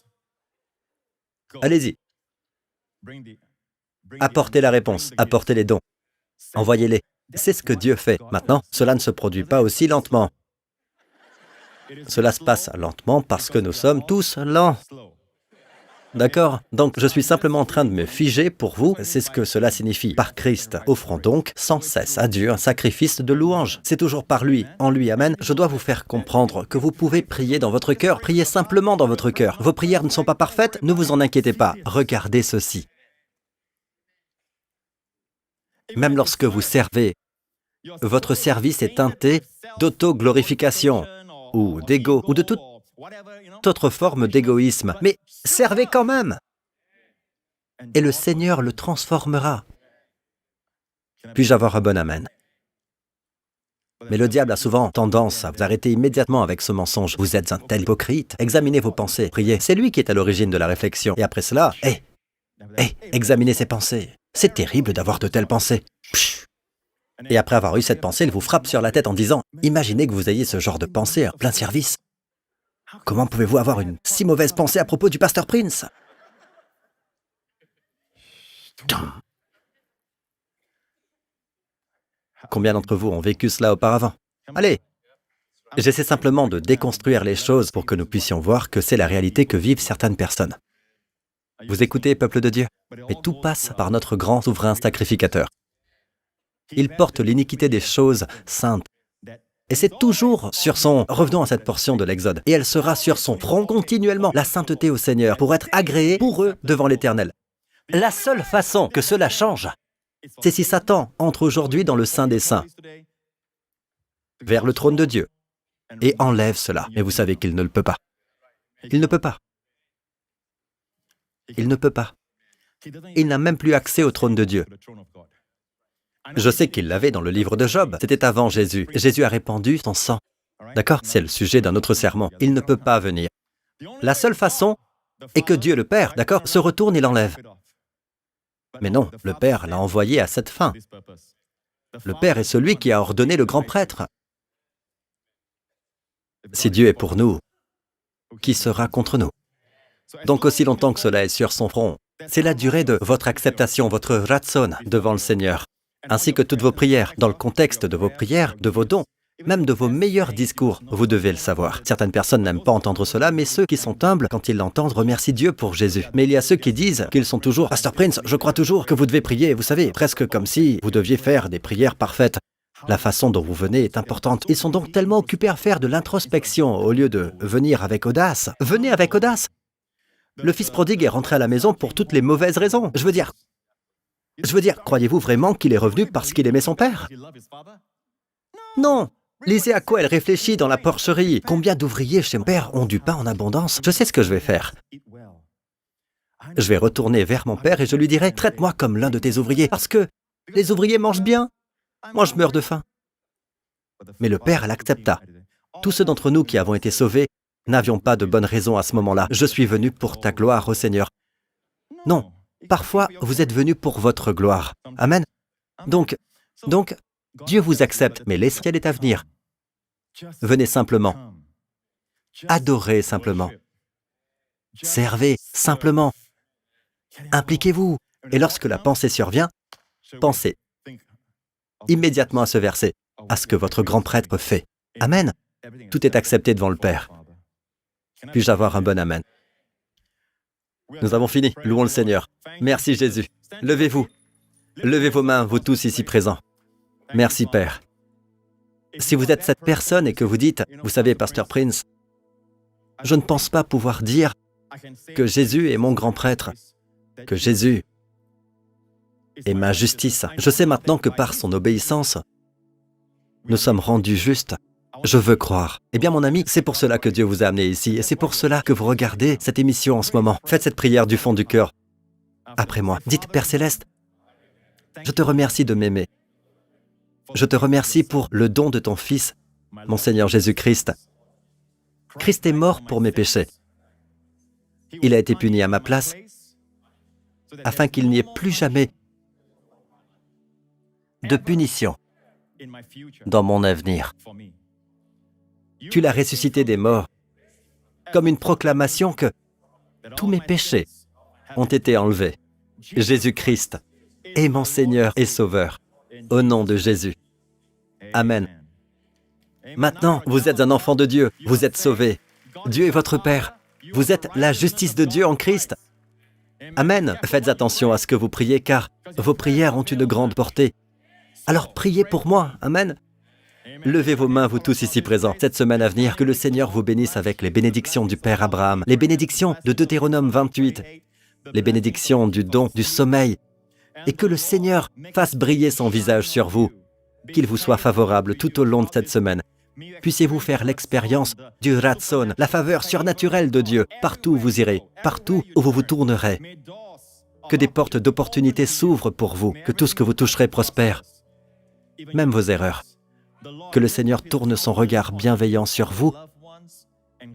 allez-y. Apportez la réponse, apportez les dons. Envoyez-les. C'est ce que Dieu fait. Maintenant, cela ne se produit pas aussi lentement. Cela se passe lentement parce que nous sommes tous lents. D'accord? Donc, je suis simplement en train de me figer pour vous. C'est ce que cela signifie. Par Christ, offrons donc sans cesse à Dieu un sacrifice de louange. C'est toujours par lui, en lui, amen. Je dois vous faire comprendre que vous pouvez prier dans votre cœur. Priez simplement dans votre cœur. Vos prières ne sont pas parfaites, ne vous en inquiétez pas. Regardez ceci. Même lorsque vous servez, votre service est teinté d'auto-glorification ou d'ego ou de toute autre forme d'égoïsme. Mais servez quand même. Et le Seigneur le transformera. Puis-je avoir un bon amen? Mais le diable a souvent tendance à vous arrêter immédiatement avec ce mensonge. Vous êtes un tel hypocrite. Examinez vos pensées, priez. C'est lui qui est à l'origine de la réflexion. Et après cela, examinez ses pensées. C'est terrible d'avoir de telles pensées. Psh. Et après avoir eu cette pensée, il vous frappe sur la tête en disant, imaginez que vous ayez ce genre de pensée en plein service. Comment pouvez-vous avoir une si mauvaise pensée à propos du pasteur Prince? Combien d'entre vous ont vécu cela auparavant? Allez, j'essaie simplement de déconstruire les choses pour que nous puissions voir que c'est la réalité que vivent certaines personnes. Vous écoutez, peuple de Dieu? Et tout passe par notre grand souverain sacrificateur. Il porte l'iniquité des choses saintes. Et c'est toujours sur son... Revenons à cette portion de l'Exode. Et elle sera sur son front continuellement, la sainteté au Seigneur, pour être agréée pour eux devant l'Éternel. La seule façon que cela change, c'est si Satan entre aujourd'hui dans le Saint des Saints, vers le trône de Dieu, et enlève cela. Mais vous savez qu'il ne le peut pas. Il ne peut pas. Il ne peut pas. Il n'a même plus accès au trône de Dieu. Je sais qu'il l'avait dans le livre de Job. C'était avant Jésus. Jésus a répandu son sang. D'accord? C'est le sujet d'un autre sermon. Il ne peut pas venir. La seule façon est que Dieu le Père, d'accord, se retourne et l'enlève. Mais non, le Père l'a envoyé à cette fin. Le Père est celui qui a ordonné le grand prêtre. Si Dieu est pour nous, qui sera contre nous? Donc aussi longtemps que cela est sur son front, c'est la durée de votre acceptation, votre ratson devant le Seigneur, ainsi que toutes vos prières, dans le contexte de vos prières, de vos dons. Même de vos meilleurs discours, vous devez le savoir. Certaines personnes n'aiment pas entendre cela, mais ceux qui sont humbles, quand ils l'entendent, remercient Dieu pour Jésus. Mais il y a ceux qui disent qu'ils sont toujours « Pasteur Prince, je crois toujours que vous devez prier, vous savez, presque comme si vous deviez faire des prières parfaites. » La façon dont vous venez est importante. Ils sont donc tellement occupés à faire de l'introspection au lieu de venir avec audace. Venez avec audace. Le fils prodigue est rentré à la maison pour toutes les mauvaises raisons. Je veux dire, croyez-vous vraiment qu'il est revenu parce qu'il aimait son père? Non. Lisez à quoi elle réfléchit dans la porcherie. Combien d'ouvriers chez mon père ont du pain en abondance? Je sais ce que je vais faire. Je vais retourner vers mon père et je lui dirai « Traite-moi comme l'un de tes ouvriers, parce que les ouvriers mangent bien. Moi, je meurs de faim. » Mais le père l'accepta. Tous ceux d'entre nous qui avons été sauvés n'avions pas de bonnes raisons à ce moment-là. Je suis venu pour ta gloire, ô Seigneur. Non, parfois, vous êtes venu pour votre gloire. Amen. Donc, Dieu vous accepte, mais l'essentiel est à venir. Venez simplement. Adorez simplement. Servez simplement. Impliquez-vous. Et lorsque la pensée survient, pensez immédiatement à ce verset, à ce que votre grand prêtre fait. Amen. Tout est accepté devant le Père. Puis-je avoir un bon Amen? Nous avons fini. Louons le Seigneur. Merci Jésus. Levez-vous. Levez vos mains, vous tous ici présents. Merci Père. Si vous êtes cette personne et que vous dites, vous savez, Pasteur Prince, je ne pense pas pouvoir dire que Jésus est mon grand prêtre, que Jésus est ma justice. Je sais maintenant que par son obéissance, nous sommes rendus justes. Je veux croire. Eh bien, mon ami, c'est pour cela que Dieu vous a amené ici, et c'est pour cela que vous regardez cette émission en ce moment. Faites cette prière du fond du cœur. Après moi, dites, Père Céleste, je te remercie de m'aimer. Je te remercie pour le don de ton Fils, mon Seigneur Jésus-Christ. Christ est mort pour mes péchés. Il a été puni à ma place, afin qu'il n'y ait plus jamais de punition dans mon avenir. Tu l'as ressuscité des morts, comme une proclamation que tous mes péchés ont été enlevés. Jésus-Christ est mon Seigneur et Sauveur, au nom de Jésus. Amen. Maintenant, vous êtes un enfant de Dieu, vous êtes sauvé. Dieu est votre Père. Vous êtes la justice de Dieu en Christ. Amen. Faites attention à ce que vous priez, car vos prières ont une grande portée. Alors priez pour moi. Amen. Levez vos mains, vous tous ici présents. Cette semaine à venir, que le Seigneur vous bénisse avec les bénédictions du Père Abraham, les bénédictions de Deutéronome 28, les bénédictions du don du sommeil, et que le Seigneur fasse briller son visage sur vous, qu'il vous soit favorable tout au long de cette semaine. Puissiez-vous faire l'expérience du Ratson, la faveur surnaturelle de Dieu, partout où vous irez, partout où vous vous tournerez. Que des portes d'opportunité s'ouvrent pour vous, que tout ce que vous toucherez prospère, même vos erreurs. Que le Seigneur tourne son regard bienveillant sur vous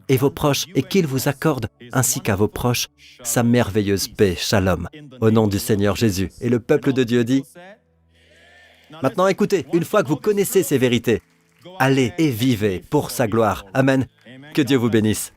et vos proches, et qu'il vous accorde, ainsi qu'à vos proches, sa merveilleuse paix. Shalom. Au nom du Seigneur Jésus. Et le peuple de Dieu dit, maintenant écoutez, une fois que vous connaissez ces vérités, allez et vivez pour sa gloire. Amen. Que Dieu vous bénisse.